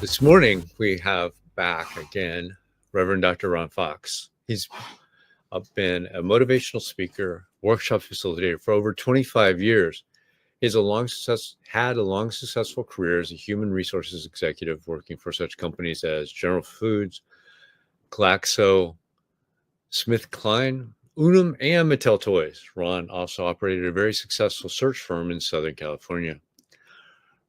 This morning, we have back again Reverend Dr. Ron Fox. He's been a motivational speaker, workshop facilitator for over 25 years. He's had a long successful career as a human resources executive, working for such companies as General Foods, Glaxo, SmithKline, Unum, and Mattel Toys. Ron also operated a very successful search firm in Southern California.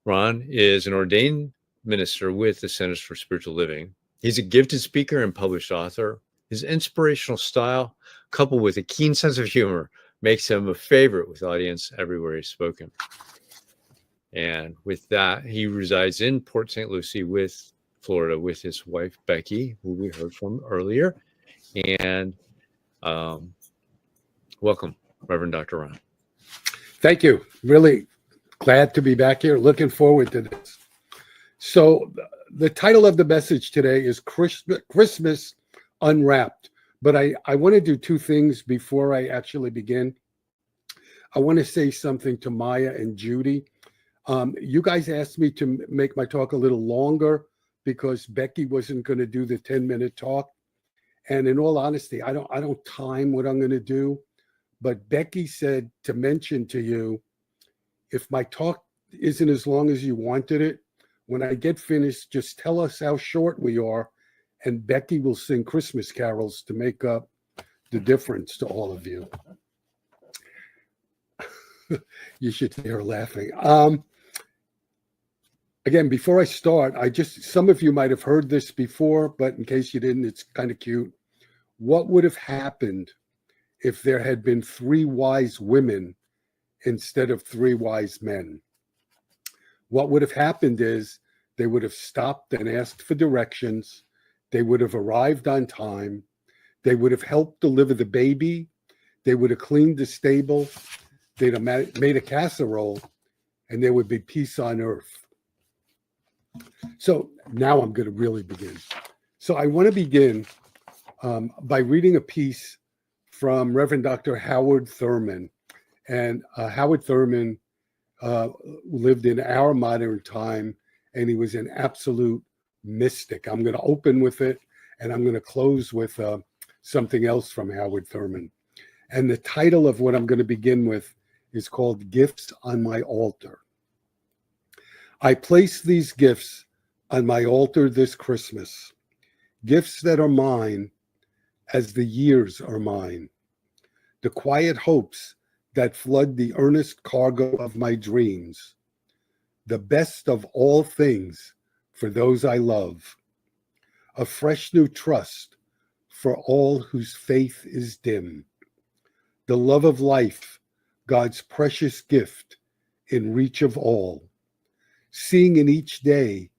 Ron is an ordained minister with the Centers for Spiritual Living. He's a gifted speaker and published author. His inspirational style, coupled with a keen sense of humor, makes him a favorite with audience everywhere he's spoken. And with that, he resides in Port St. Lucie, Florida, with his wife, Becky, who we heard from earlier. And welcome, Reverend Dr. Ron. Thank you. Really glad to be back here. Looking forward to this. So the title of the message today is Christmas Unwrapped. But I want to do two things before I actually begin. I want to say something to Maya and Judy. You guys asked me to make my talk a little longer because Becky wasn't going to do the 10-minute talk. And in all honesty, I don't time what I'm going to do. But Becky said to mention to you, if my talk isn't as long as you wanted it, when I get finished, just tell us how short we are, and Becky will sing Christmas carols to make up the difference to all of you. You should hear her laughing. Again, before I start, some of you might have heard this before, but in case you didn't, it's kind of cute. What would have happened if there had been 3 wise women instead of 3 wise men? What would have happened is they would have stopped and asked for directions. They would have arrived on time. They would have helped deliver the baby. They would have cleaned the stable. They'd have made a casserole, and there would be peace on earth. So now I'm going to really begin. So I want to begin by reading a piece from Reverend Dr. Howard Thurman. And Howard Thurman lived in our modern time, and he was an absolute mystic. I'm going to open with it, and I'm going to close with something else from Howard Thurman. And the title of what I'm going to begin with is called Gifts on My Altar. I place these gifts on my altar this Christmas, gifts that are mine as the years are mine, the quiet hopes that flood the earnest cargo of my dreams, the best of all things for those I love, a fresh new trust for all whose faith is dim, the love of life, God's precious gift in reach of all, seeing in each day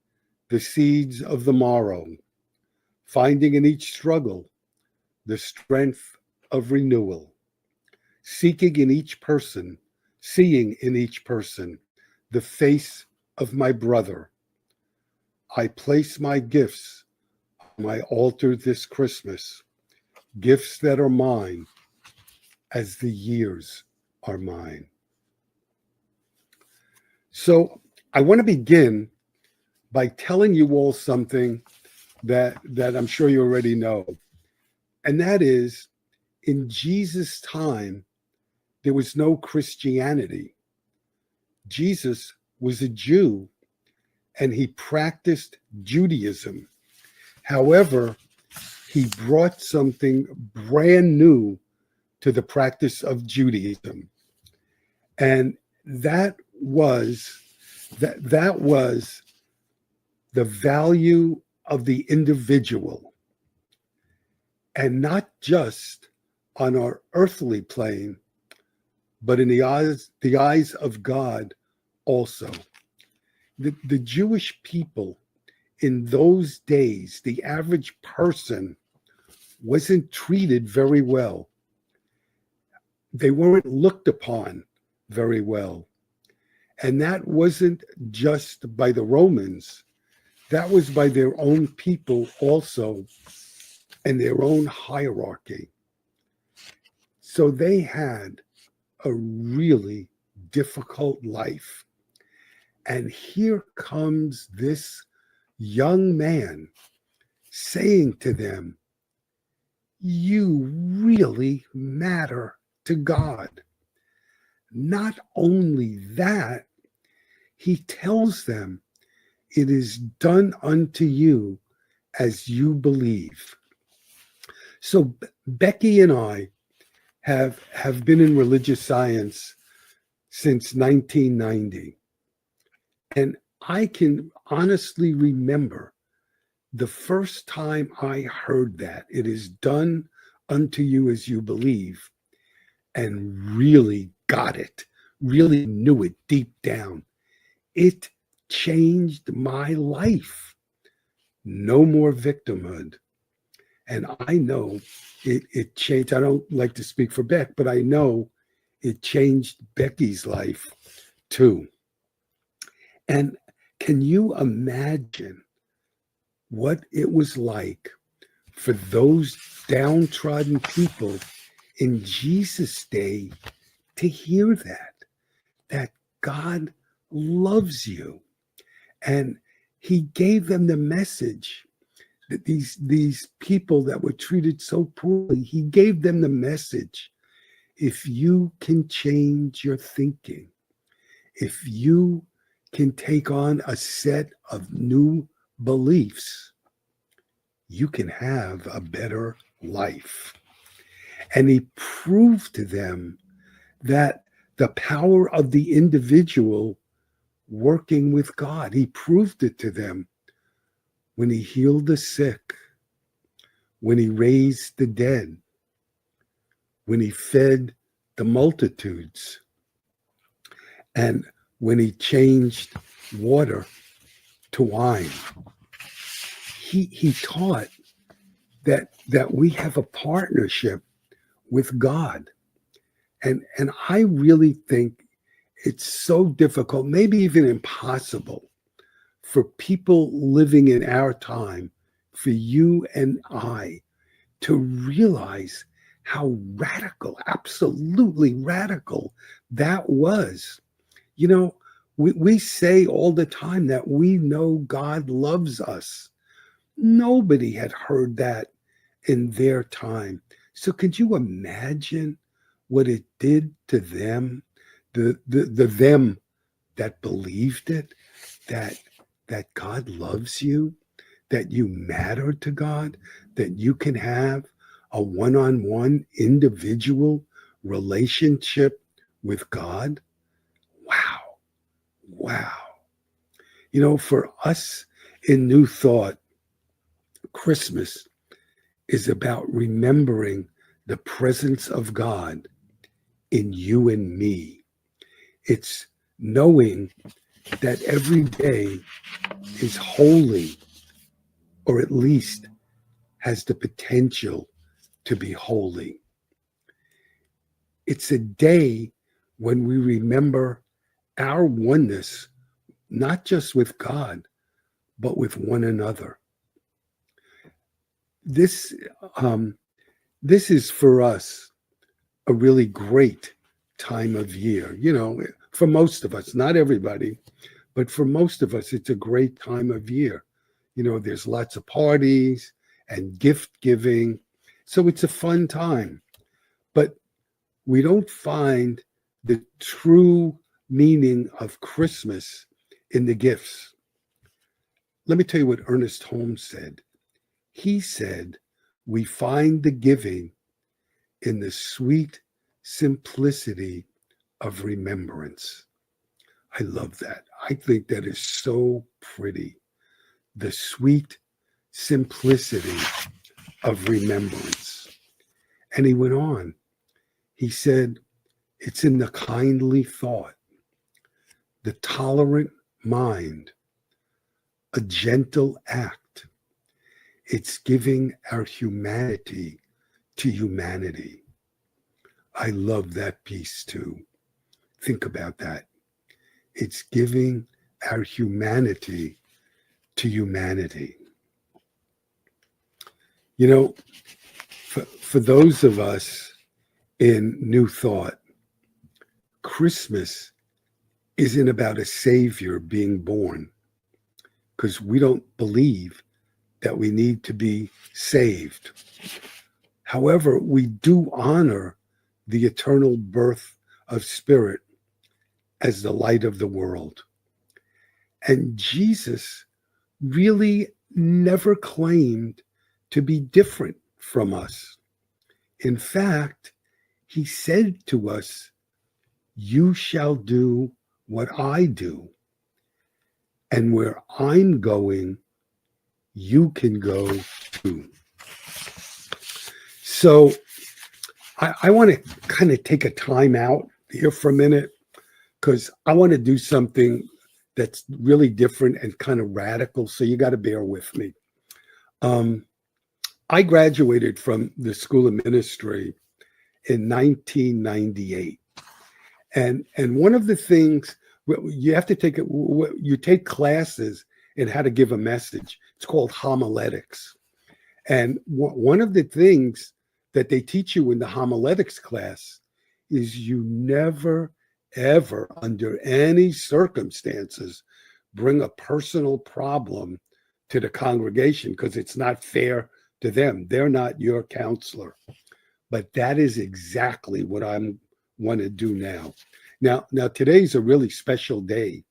the seeds of the morrow, finding in each struggle the strength of renewal, seeking in each person, seeing in each person the face of my brother. I place my gifts on my altar this Christmas, gifts that are mine as the years are mine. So I want to begin by telling you all something that I'm sure you already know. And that is, in Jesus' time, there was no Christianity. Jesus was a Jew, and he practiced Judaism. However, he brought something brand new to the practice of Judaism. And that was the value of the individual, and not just on our earthly plane, but in the eyes of God also. The Jewish people in those days, the average person wasn't treated very well. They weren't looked upon very well. And that wasn't just by the Romans. That was by their own people also, and their own hierarchy. So they had a really difficult life. And here comes this young man saying to them, you really matter to God. Not only that, he tells them, it is done unto you as you believe. So Becky and I have been in religious science since 1990. And I can honestly remember the first time I heard that, it is done unto you as you believe, and really got it, really knew it deep down. It changed my life. No more victimhood. And I know it changed. I don't like to speak for Beck, but I know it changed Becky's life too. And can you imagine what it was like for those downtrodden people in Jesus' day to hear that God loves you? And he gave them the message that these people that were treated so poorly, he gave them the message. If you can change your thinking, if you can take on a set of new beliefs, you can have a better life. And he proved to them that the power of the individual working with God, he proved it to them when he healed the sick, when he raised the dead, when he fed the multitudes, and when he changed water to wine. He taught that we have a partnership with God. And I really think it's so difficult, maybe even impossible, for people living in our time, for you and I, to realize how radical, absolutely radical that was. You know, we say all the time that we know God loves us. Nobody had heard that in their time. So could you imagine what it did to them, the them that believed it, that God loves you, that you matter to God, that you can have a one-on-one individual relationship with God? Wow. Wow. You know, for us in New Thought, Christmas is about remembering the presence of God in you and me. It's knowing that every day is holy, or at least has the potential to be holy. It's a day when we remember our oneness, not just with God, but with one another. This is for us a really great time of year. You know, for most of us, not everybody, but for most of us, it's a great time of year. You know, there's lots of parties and gift giving. So it's a fun time. But we don't find the true meaning of Christmas in the gifts. Let me tell you what Ernest Holmes said. He said, we find the giving in the sweet simplicity of remembrance. I love that. I think that is so pretty. The sweet simplicity of remembrance. And he went on. He said, it's in the kindly thought, the tolerant mind, a gentle act. It's giving our humanity to humanity. I love that piece too. Think about that. It's giving our humanity to humanity. You know, for those of us in New Thought, Christmas isn't about a savior being born, because we don't believe that we need to be saved. However, we do honor the eternal birth of Spirit as the light of the world. And Jesus really never claimed to be different from us. In fact, he said to us, "You shall do what I do, and where I'm going, you can go too." So I want to kind of take a time out here for a minute, because I want to do something that's really different and kind of radical. So you got to bear with me. I graduated from the School of Ministry in 1998. And one of the things you have to take, you take classes in how to give a message. It's called homiletics. And one of the things that they teach you in the homiletics class is you never, ever, under any circumstances, bring a personal problem to the congregation, because it's not fair to them. They're not your counselor. But that is exactly what I want to do now. Now, today's a really special day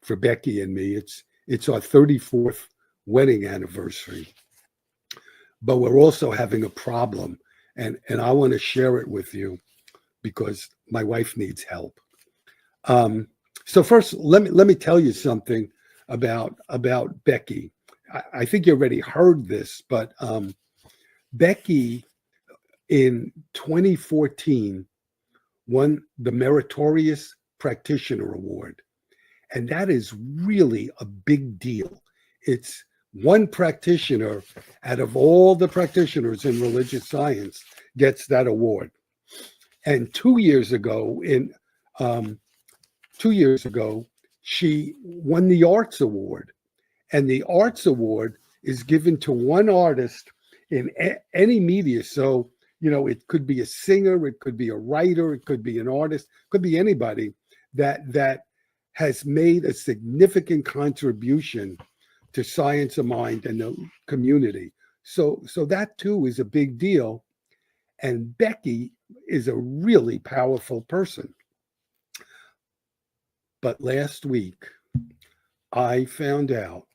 for Becky and me. It's our 34th wedding anniversary. But we're also having a problem, and I want to share it with you because my wife needs help. So first, let me tell you something about Becky. I think you already heard this, but Becky in 2014 won the Meritorious Practitioner Award. And that is really a big deal. It's one practitioner out of all the practitioners in religious science gets that award. And 2 years ago, she won the Arts Award. And the Arts Award is given to one artist in any media. So, it could be a singer, it could be a writer, it could be an artist, it could be anybody that has made a significant contribution to science of mind and the community. So that too is a big deal. And Becky is a really powerful person. But last week, I found out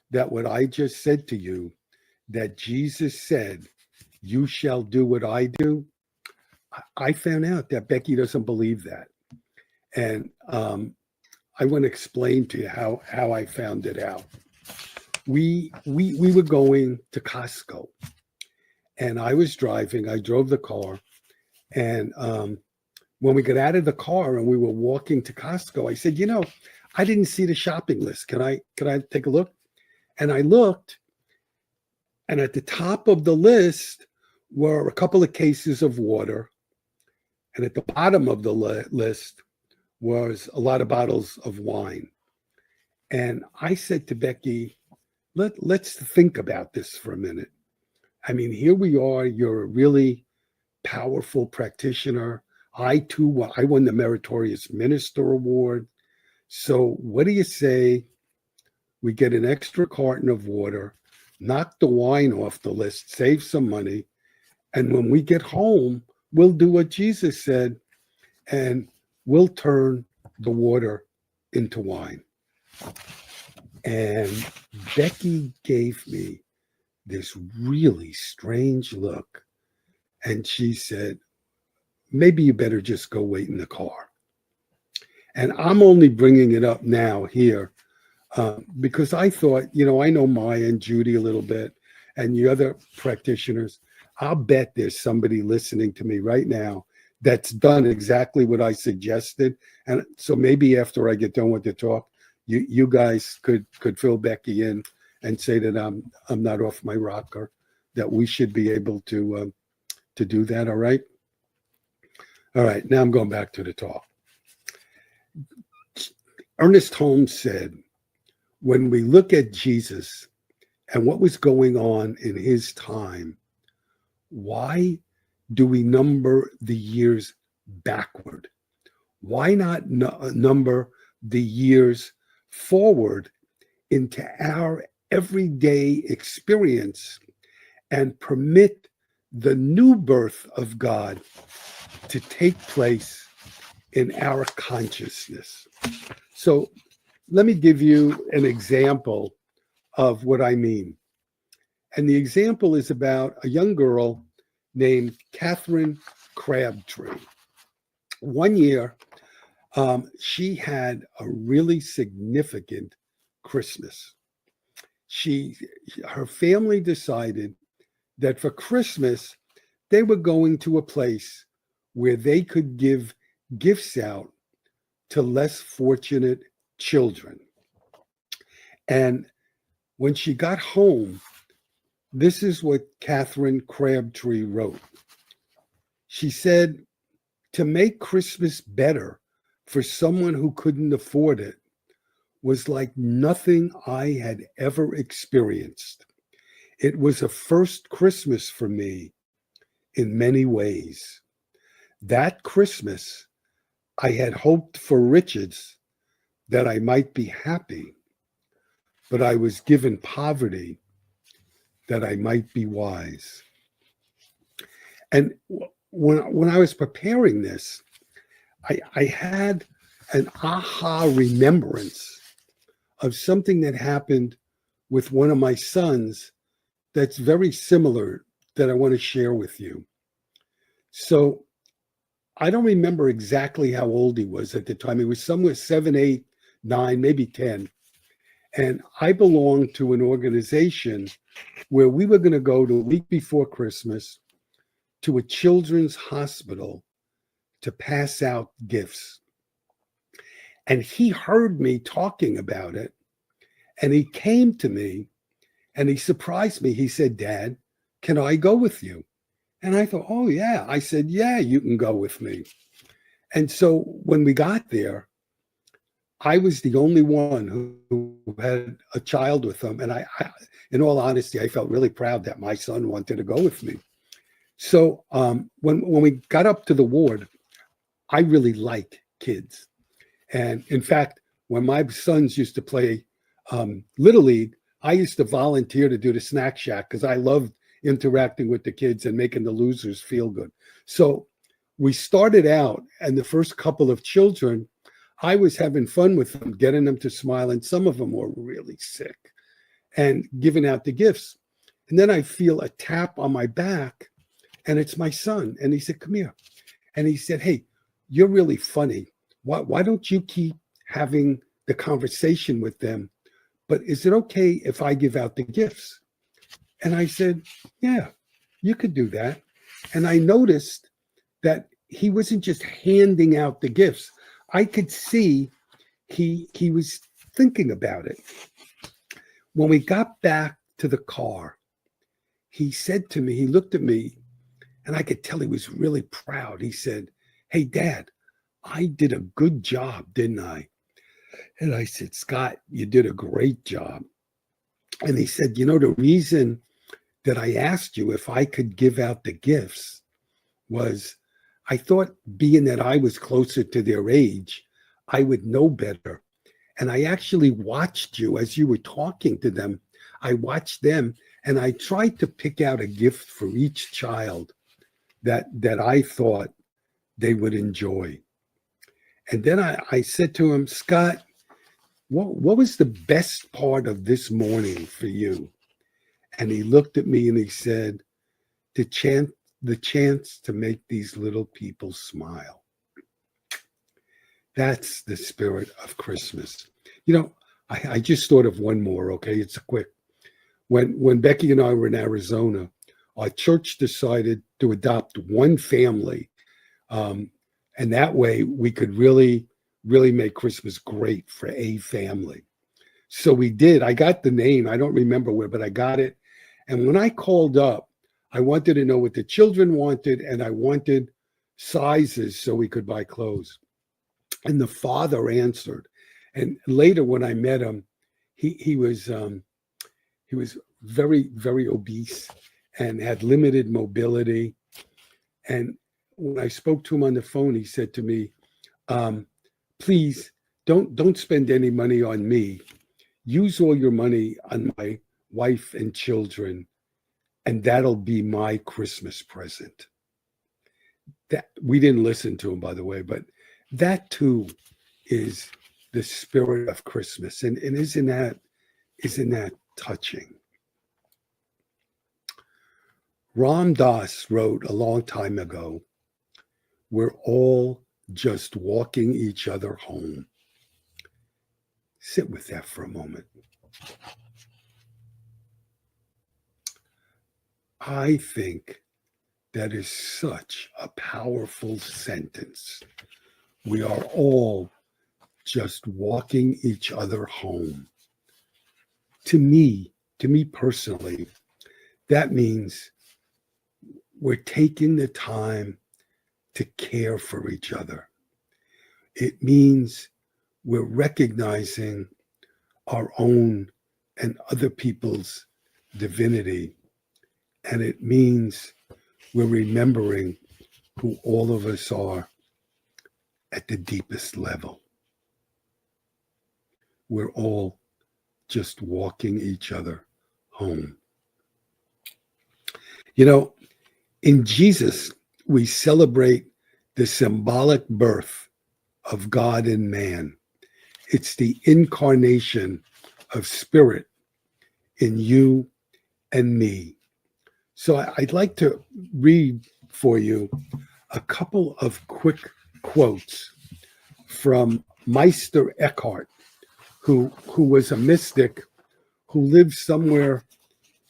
that what I just said to you, that Jesus said, "You shall do what I do," I found out that Becky doesn't believe that. And I want to explain to you how I found it out. We were going to Costco, and I was driving. I drove the car, and when we got out of the car and we were walking to Costco, I said, I didn't see the shopping list. Can I take a look? And I looked, and at the top of the list were a couple of cases of water, and at the bottom of the list was a lot of bottles of wine. And I said to Becky, let's think about this for a minute. I mean, here we are. You're a really powerful practitioner. I won the Meritorious Minister Award. So what do you say we get an extra carton of water, knock the wine off the list, save some money, and when we get home, we'll do what Jesus said, and we'll turn the water into wine. And Becky gave me this really strange look, and she said, "Maybe you better just go wait in the car." And I'm only bringing it up now here because I thought, I know Maya and Judy a little bit and the other practitioners. I'll bet there's somebody listening to me right now that's done exactly what I suggested. And so maybe after I get done with the talk, you guys could fill Becky in and say that I'm not off my rocker, that we should be able to do that. All right. All right. Now I'm going back to the talk. Ernest Holmes said, when we look at Jesus and what was going on in his time, why do we number the years backward? Why not number the years forward into our everyday experience and permit the new birth of God to take place in our consciousness. So let me give you an example of what I mean. And the example is about a young girl named Catherine Crabtree. One year, she had a really significant Christmas. Her family decided that for Christmas, they were going to a place where they could give gifts out to less fortunate children. And when she got home, this is what Catherine Crabtree wrote. She said, to make Christmas better for someone who couldn't afford it was like nothing I had ever experienced. It was a first Christmas for me in many ways. That Christmas, I had hoped for riches that I might be happy, but I was given poverty that I might be wise. And when I was preparing this, I had an aha remembrance of something that happened with one of my sons that's very similar that I want to share with you. So I don't remember exactly how old he was at the time. He was somewhere 7, 8, 9, maybe 10. And I belonged to an organization where we were going to go the week before Christmas to a children's hospital to pass out gifts. And he heard me talking about it, and he came to me and he surprised me. He said, Dad, can I go with you? And I thought, oh, yeah. I said, yeah, you can go with me. And so when we got there, I was the only one who had a child with them. And I, in all honesty, I felt really proud that my son wanted to go with me. So when we got up to the ward, I really like kids. And in fact, when my sons used to play Little League, I used to volunteer to do the snack shack because I loved interacting with the kids and making the losers feel good. So we started out, and the first couple of children, I was having fun with them, getting them to smile, and some of them were really sick, and giving out the gifts. And then I feel a tap on my back, and it's my son. And he said, come here. And he said, hey, you're really funny. Why don't you keep having the conversation with them? But is it okay if I give out the gifts? And I said, yeah, you could do that. And I noticed that he wasn't just handing out the gifts. I could see he was thinking about it. When we got back to the car, he said to me, he looked at me, and I could tell he was really proud. He said, hey, Dad, I did a good job, didn't I? And I said, Scott, you did a great job. And he said, you know, the reason that I asked you if I could give out the gifts was I thought, being that I was closer to their age, I would know better. And I actually watched you as you were talking to them. I watched them, and I tried to pick out a gift for each child that I thought they would enjoy. And then I said to him, Scott, what was the best part of this morning for you? And he looked at me and he said, the chance to make these little people smile. That's the spirit of Christmas. You know, I just thought of one more, okay? It's a quick. When Becky and I were in Arizona, our church decided to adopt one family. And that way we could really make Christmas great for a family. So we did. I got the name. I don't remember where, but I got it. And when I called up, I wanted to know what the children wanted, and I wanted sizes so we could buy clothes. And the father answered. And later when I met him, he was very, very obese and had limited mobility. And when I spoke to him on the phone, he said to me, please don't spend any money on me. use all your money on my wife and children, and that'll be my Christmas present. That we didn't listen to him, by the way, but that too is the spirit of Christmas. And isn't that touching? Ram Dass wrote a long time ago, we're all just walking each other home. Sit with that for a moment. I think that is such a powerful sentence. We are all just walking each other home. To me personally, that means we're taking the time to care for each other. It means we're recognizing our own and other people's divinity. And it means we're remembering who all of us are at the deepest level. We're all just walking each other home. You know, in Jesus, we celebrate the symbolic birth of God and man. It's the incarnation of spirit in you and me. So I'd like to read for you a couple of quick quotes from Meister Eckhart, who was a mystic who lived somewhere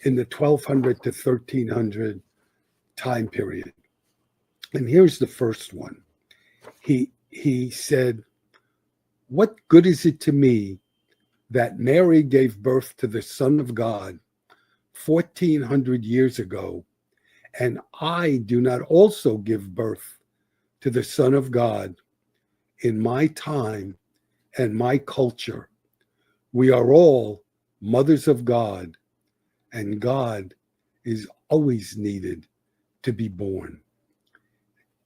in the 1200 to 1300 time period. And here's the first one. He said, "What good is it to me that Mary gave birth to the Son of God 1400 years ago, and I do not also give birth to the Son of God in my time and my culture? We are all mothers of God, and God is always needed to be born."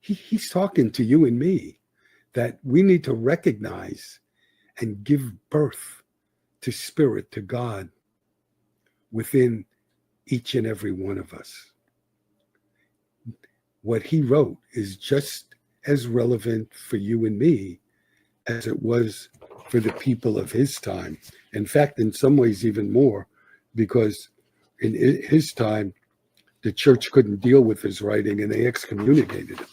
He's talking to you and me that we need to recognize and give birth to spirit, to God within each and every one of us. What he wrote is just as relevant for you and me as it was for the people of his time. In fact, in some ways, even more, because in his time, the church couldn't deal with his writing and they excommunicated him.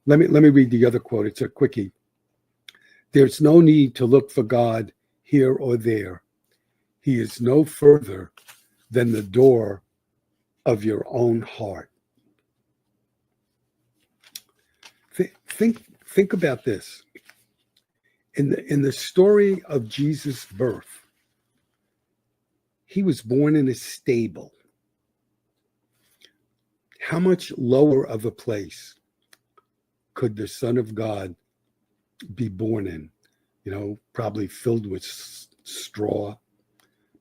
Let me read the other quote. It's a quickie. "There's no need to look for God here or there. He is no further than the door of your own heart." Think about this. In the story of Jesus' birth, he was born in a stable. How much lower of a place could the Son of God be born in? You know, probably filled with straw,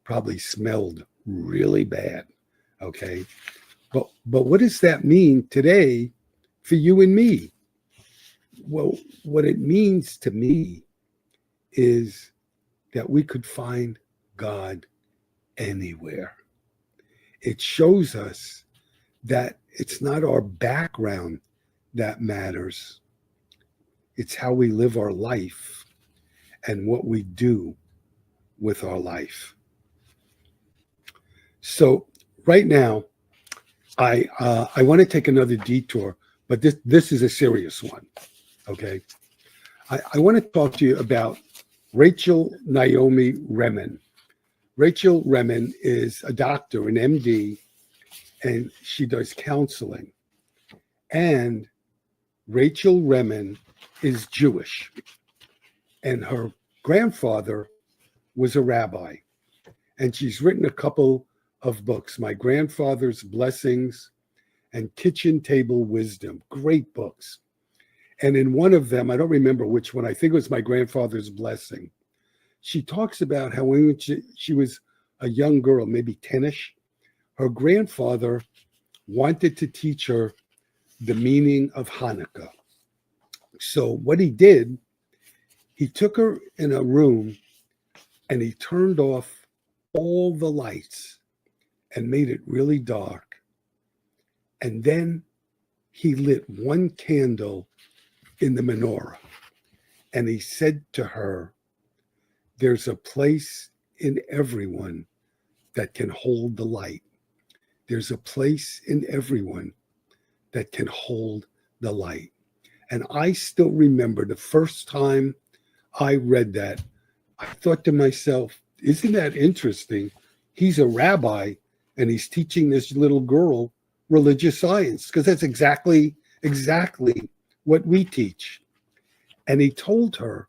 probably smelled really bad. Okay. But what does that mean today for you and me? Well, what it means to me is that we could find God anywhere. It shows us that it's not our background that matters. It's how we live our life and what we do with our life. So right now, I want to take another detour, but this is a serious one. Okay. I want to talk to you about Rachel Naomi Remen. Rachel Remen is a doctor, an MD, and she does counseling. And Rachel Remen is Jewish, and her grandfather was a rabbi. And she's written a couple of books, My Grandfather's Blessings and Kitchen Table Wisdom, great books. And in one of them, I don't remember which one, I think it was My Grandfather's Blessing, she talks about how when she was a young girl, maybe 10-ish, her grandfather wanted to teach her the meaning of Hanukkah. So what he did, he took her in a room and he turned off all the lights and made it really dark. And then he lit one candle in the menorah. And he said to her, there's a place in everyone that can hold the light. There's a place in everyone that can hold the light. And I still remember the first time I read that, I thought to myself, isn't that interesting? He's a rabbi and he's teaching this little girl religious science, because that's exactly what we teach. And he told her,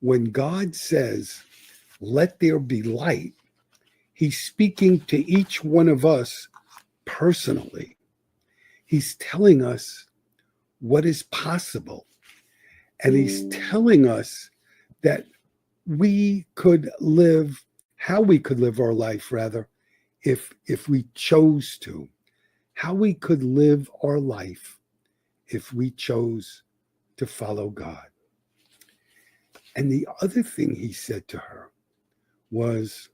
when God says, let there be light, he's speaking to each one of us personally. He's telling us what is possible. And he's telling us that we could live, how we could live our life, rather, if we chose to. How we could live our life if we chose to follow God. And the other thing he said to her was,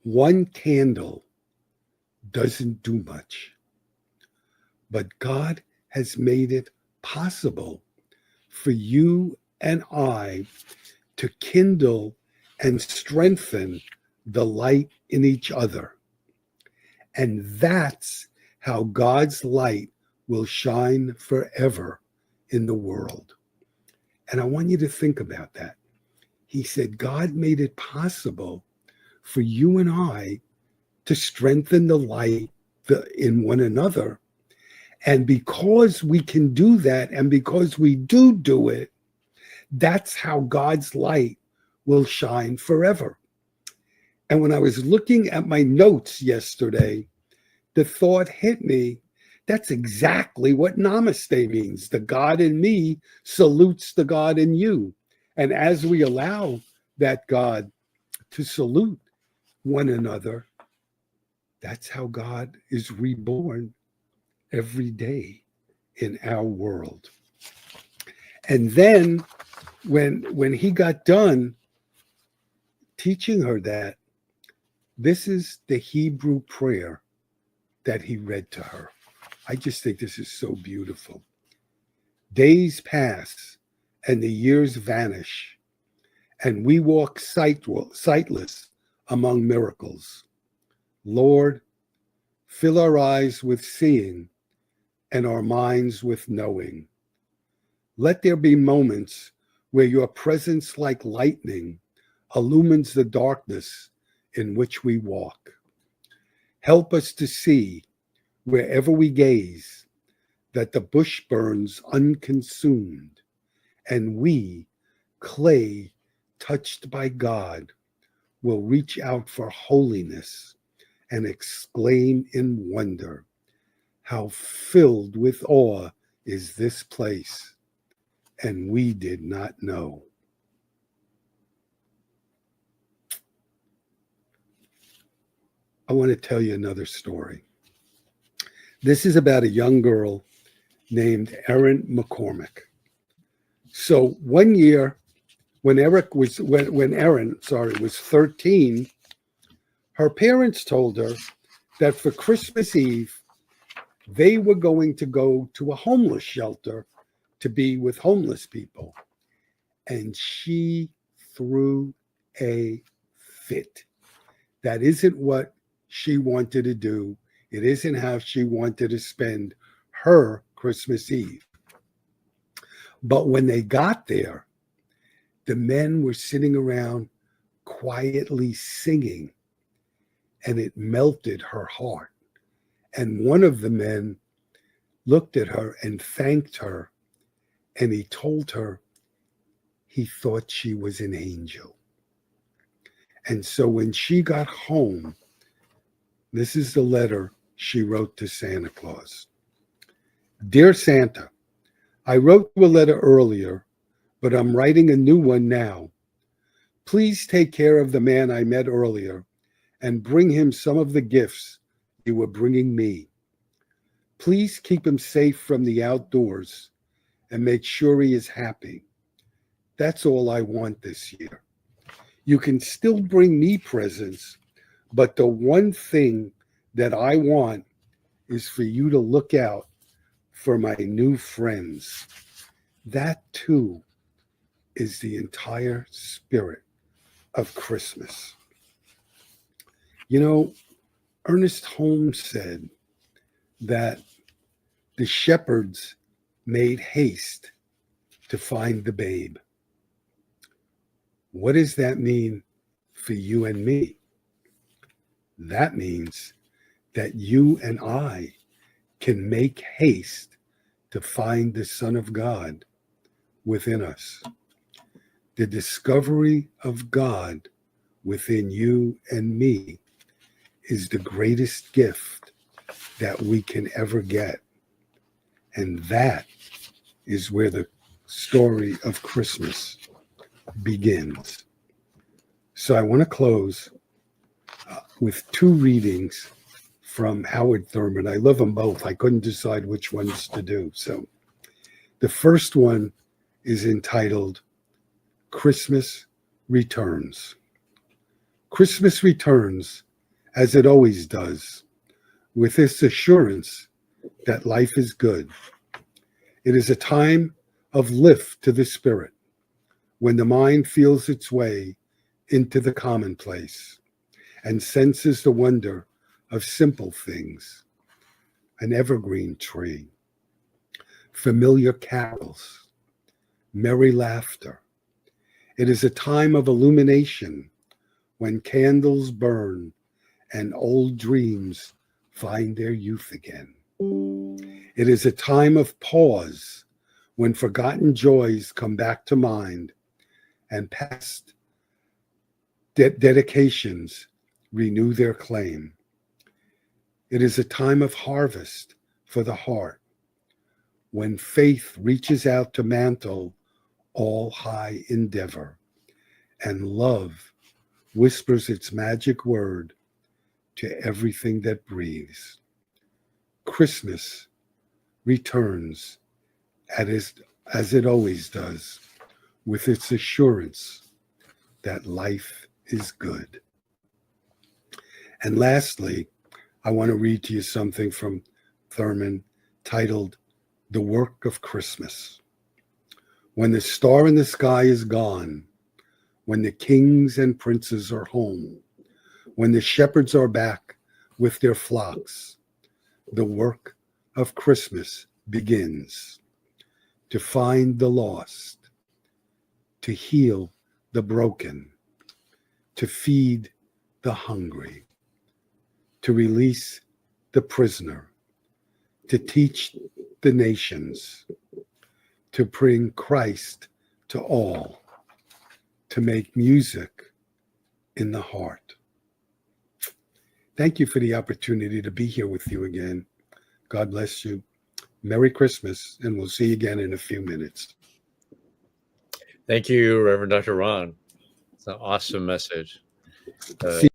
one candle doesn't do much, but God has made it possible for you and I to kindle and strengthen the light in each other. And that's how God's light will shine forever in the world. And I want you to think about that. He said, God made it possible for you and I to strengthen the light in one another. And because we can do that, and because we do it, that's how God's light will shine forever. And when I was looking at my notes yesterday, the thought hit me, that's exactly what namaste means. The God in me salutes the God in you. And as we allow that God to salute one another, that's how God is reborn every day in our world. And then when he got done teaching her that, this is the Hebrew prayer that he read to her. I just think this is so beautiful. Days pass and the years vanish, and we walk sightless among miracles. Lord, fill our eyes with seeing and our minds with knowing. Let there be moments where your presence like lightning illumines the darkness in which we walk. Help us to see, wherever we gaze, that the bush burns unconsumed, and we, clay touched by God, will reach out for holiness and exclaim in wonder, how filled with awe is this place, and we did not know. I want to tell you another story. This is about a young girl named Erin McCormick. So one year, when Erin was 13, her parents told her that for Christmas Eve, they were going to go to a homeless shelter to be with homeless people. And she threw a fit. That isn't what she wanted to do. It isn't how she wanted to spend her Christmas Eve. But when they got there, the men were sitting around quietly singing, and it melted her heart. And one of the men looked at her and thanked her, and he told her he thought she was an angel. And so when she got home, this is the letter she wrote to Santa Claus. Dear Santa, I wrote you a letter earlier, but I'm writing a new one now. Please take care of the man I met earlier and bring him some of the gifts you were bringing me. Please keep him safe from the outdoors and make sure he is happy. That's all I want this year. You can still bring me presents, but the one thing that I want is for you to look out for my new friends. That too is the entire spirit of Christmas. You know, Ernest Holmes said that the shepherds made haste to find the babe. What does that mean for you and me? That means that you and I can make haste to find the Son of God within us. The discovery of God within you and me is the greatest gift that we can ever get. And that is where the story of Christmas begins. So I want to close with two readings from Howard Thurman. I love them both. I couldn't decide which ones to do. So the first one is entitled Christmas Returns. Christmas returns as it always does, with this assurance that life is good. It is a time of lift to the spirit, when the mind feels its way into the commonplace and senses the wonder of simple things, an evergreen tree, familiar carols, merry laughter. It is a time of illumination when candles burn and old dreams find their youth again. It is a time of pause when forgotten joys come back to mind and past dedications renew their claim. It is a time of harvest for the heart when faith reaches out to mantle all high endeavor and love whispers its magic word to everything that breathes. Christmas returns as it always does, with its assurance that life is good. And lastly, I want to read to you something from Thurman titled The Work of Christmas. When the star in the sky is gone, when the kings and princes are home, when the shepherds are back with their flocks, the work of Christmas begins to find the lost, to heal the broken, to feed the hungry, to release the prisoner, to teach the nations, to bring Christ to all, to make music in the heart. Thank you for the opportunity to be here with you again. God bless you. Merry Christmas, and we'll see you again in a few minutes. Thank you, Reverend Dr. Ron. It's an awesome message. See